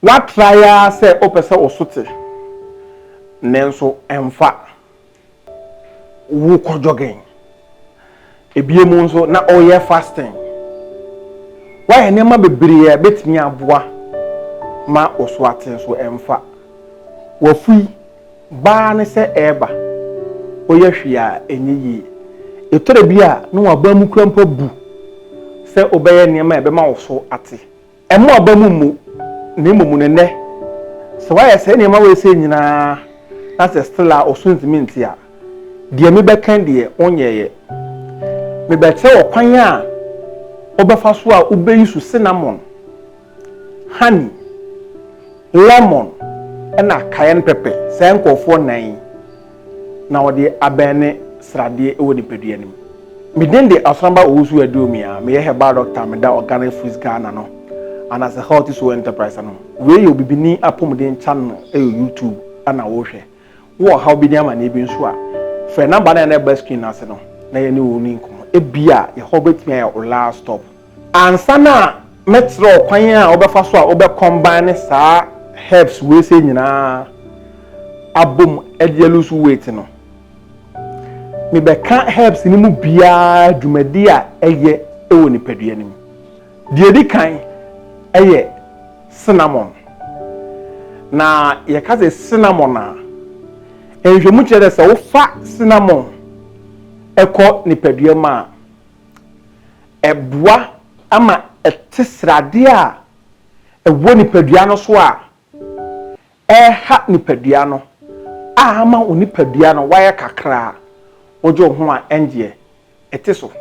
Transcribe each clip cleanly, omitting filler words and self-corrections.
what try say opesa osote nenso emfa wo ko jogging ebiemu nso na oye fasting why nema bebre betimi aboa ma oso ate so emfa wafui ba ne se eba oye hwia enyi etore bia no waba mu krampa bu se obeye nema ebema oso ate emo aba mu ne mumu ne so why say nema we se nyina na se still a oso ntimi a de me bekan de onyeye me bete okwan a obefa so a obeyi su cinnamon honey lemon and a cayenne pepper say nkofo nan na wode abene srade e woni pedua nim me den de Asonaba Owusu Aduomi a me herbal doctor me da organic foods Ghana no and as a healthy soul enterprise no we you bibini apomden channel e YouTube ana wo hwe wo how bi dia ma na ebi nso a fe number na na screen ase no na ye ne woni nkomo e bia ye hobetimi ya last stop ansana metro kwan a obefa so a obe combine sa herbs we say nyina abom edielusu weight no me be kan herbs ni mu bia dwumadi a eye ewo ni padua nim die di kan eye cinnamon na ye ka say cinnamon a enhwemu kire se wo fa cinnamon eko ni padua ma ebua ama etesrade a ewo ni padua no so a ha ni padua no ama oni padua no waye kakra ojo ho a enje etiso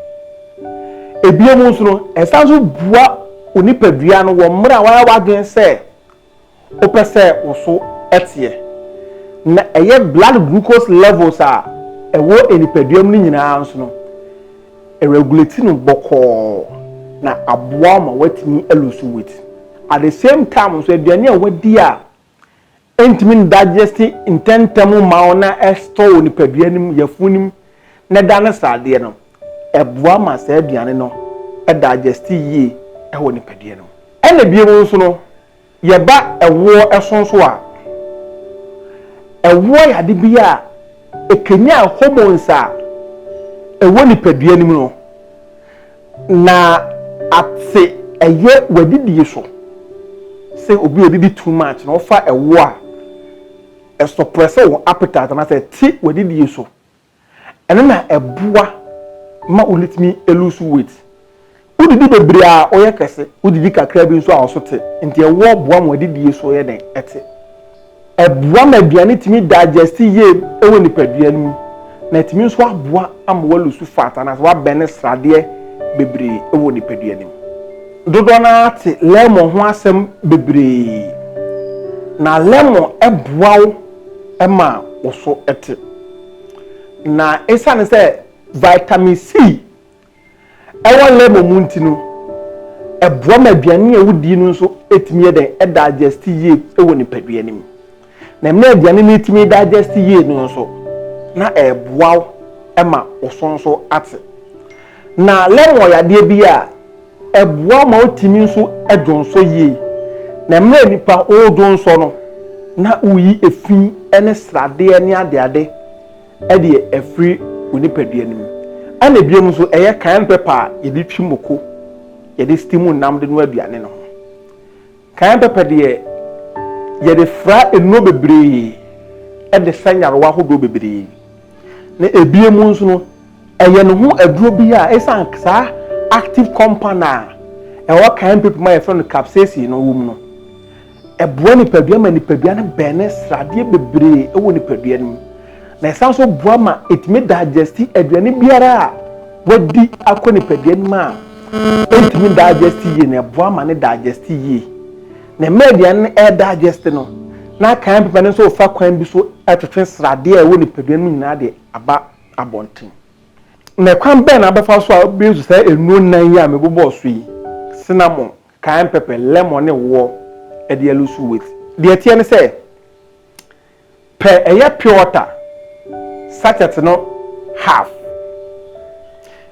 ebiemu nso no esanso bua oni padua no wo mra waye wadwen se opese oso etie na eye blood glucose levels a ewo eni padua mu nyina nso no regulate no boko na aboa ma watimi elusu weight at the same time so aduane a wadi a entimi digest intentemu maona esto ni padua nim yafunim na dane sade no eboa ma sa aduane no e digest yie e ho ni padua no ena biemu nso no ye ba ewo esonso a ewo ya de bia ekenya hormones a ewo ni padua nim no na ate eye wadidi so say obi odidi too much na ofa ewo a suppress your appetite na say ti wadidi so ene na eboa ma ulitimi elusu weight udidi bebre a oye kese udidi kakra bi so a osote nti ewo boa mo wadidi so ye den ete eboa ma aduane timi digest ye ewo ni padua nim na timi so aboa am walusu fat na so wa bene srade bebre ewo ni padua nim dodo na ate lemon ho asem bebre na lemon eboawo ema oso ete na esane se vitamin C ewo lemon munti no eboa ma aduane a wudi no so etimi ye den e digest ye ewo ni padua nim na me aduane ni etimi digest ye no so na eboawo ema oso nso ate na lemon ya de bia eboa ma otimi nso edonso yie na mra nipa odonso no na uyi efi ene srade ene ade ede efri onipadua nim ana biem nso eye kan pepper yedi twimoko yedi stimu nam de no aduane no kan pepper de yedi fra eno bebre ede sanyarwa hodo bebre na ebiem nso no eye no ho aduro bi a esan sa active compound a ewa kan pepper ma efro no capsaicin no wum no eboa ni padua ma ni padua na bene srade bebre ewo ni padua nim na esanso boa ma etime digest aduane biara a wadi akoni padua nim a etime digest ye na boa ma ne digest ye na median e digest no na kan pepper no so fa kwan bi so atwetwe srade a ewo ni padua nim nyina de aba abonten na kwan ben abefa so a bezu say enu nan ya mebobo so yi cinnamon cayenne pepper lemon ne wo e de alusu weight de tie ne say per eye pure water sachet no half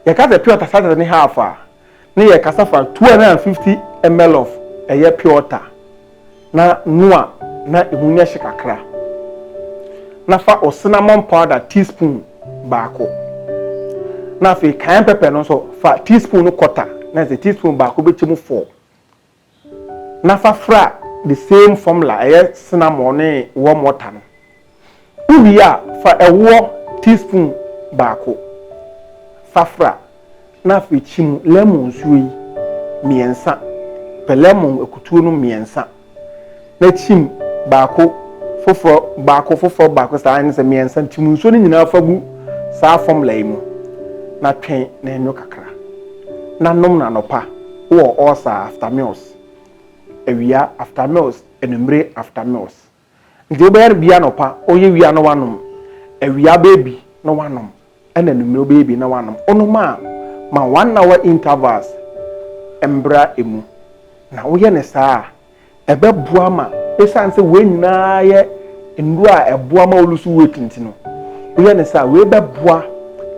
ye ka the pure water sachet ni half a ne ye kasa fa 250 ml of eye pure water na noa na ehunya hye kakra na fa cinnamon powder teaspoon baako na fe cayenne pepper no so fa teaspoon no quarter na se teaspoon baako bechemu 4 na fa fra the same formula cinnamon ne warm water no ubiya fa ewo teaspoon baako fa fra na fe chim lemon suyi miensa pe lemon ekutuo no miensa na chim baako foforo saa ne se miensa chim nso ne nyina fa gu saa formula yi mu na twen na enyo kakra na nom na nopa wo ulcer after meals ewia after meals enumre after meals ndi obayar bia nopa oye wia no wanom ewia baby no wanom ena enumre baby na wanom onoma ma 1 hour intervals embra emu na woye ne saa ebeboa ma esanse we nyina ye ndu a eboa ma olusu wetinti no woye ne saa we beboa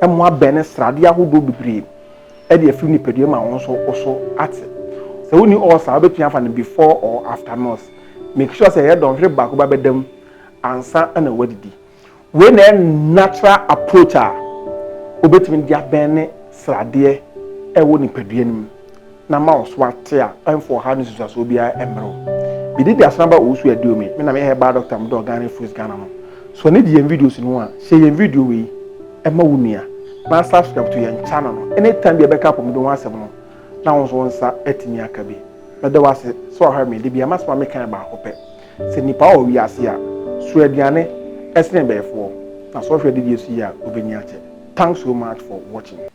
emo abene srade ahodo bibre e de afiri nipadua ma won so oso ate se woni ulcer obetua fa no before or after meals make sure say you don hwe back ba bedam ansa na wadidi we na natural approach a obetimi dia bene srade e wo nipadua nim na ma oso ate a enfo ha no susuaso bia emro bi di Asonaba Owusu Aduomi me na me herbal doctor mo do organic foods Ghana no so ne di videos no a share your video we ema wunia na subscribe to your channel no anytime be backup mo do wasem no na won so nsa atimi aka bi me da wase so ha me de bia masma me kan ba hope se nipa o wi ase a so aduane esne befo na so hwe de yesu ya obenya che. Thanks so much for watching.